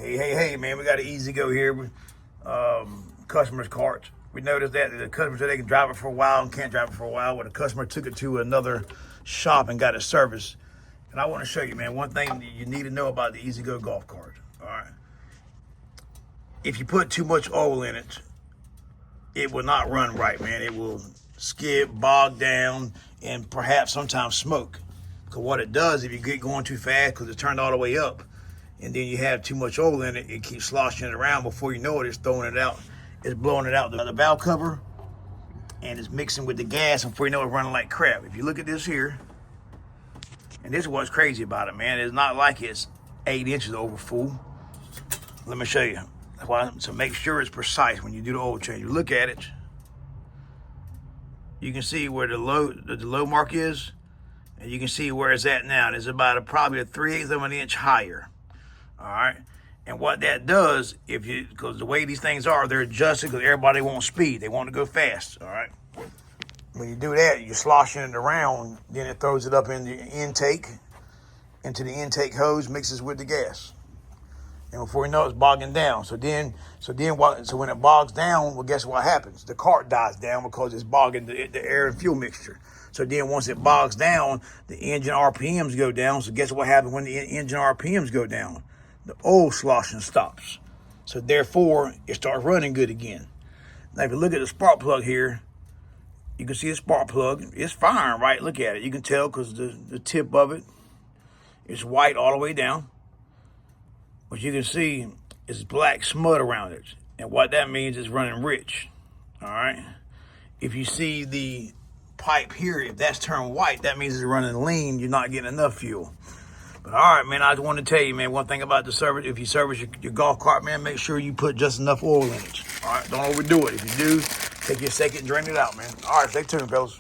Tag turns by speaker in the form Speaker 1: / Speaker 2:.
Speaker 1: Hey, man, we got an EZGO here with customers' carts. We noticed that the customer said they can drive it for a while and can't drive it for a while. Well, the customer took it to another shop and got it serviced. And I want to show you, man, one thing that you need to know about the EZGO golf cart. All right. If you put too much oil in it, it will not run right, man. It will skip, bog down, and perhaps sometimes smoke. Because what it does, if you get going too fast, because it's turned all the way up, and then you have too much oil in it, it keeps sloshing it around. Before you know it, it's throwing it out. It's blowing it out the valve cover, and it's mixing with the gas, and before you know it, it's running like crap. If you look at this here, and this is what's crazy about it, man. It's not like it's 8 inches over full. Let me show you. So make sure it's precise when you do the oil change. You look at it, you can see where the low mark is, and you can see where it's at now. It's about probably a 3/8 of an inch higher. All right. And what that does, because the way these things are, they're adjusted because everybody wants speed. They want to go fast. All right. When you do that, you're sloshing it around, then it throws it up in the intake, into the intake hose, mixes with the gas. And before you know it, it's bogging down. So when it bogs down, well, guess what happens? The cart dies down because it's bogging the air and fuel mixture. So then once it bogs down, the engine RPMs go down. So guess what happens when the engine RPMs go down? The oil sloshing stops. So therefore, it starts running good again. Now, if you look at the spark plug here, you can see the spark plug. It's firing, right? Look at it. You can tell because the tip of it is white all the way down. What you can see is black smut around it. And what that means is running rich. All right. If you see the pipe here, if that's turned white, that means it's running lean. You're not getting enough fuel. But all right, man, I just want to tell you, man, one thing about the service, if you service your golf cart, man, make sure you put just enough oil in it. All right, don't overdo it. If you do, take your second, drain it out, man. All right, stay tuned, fellas.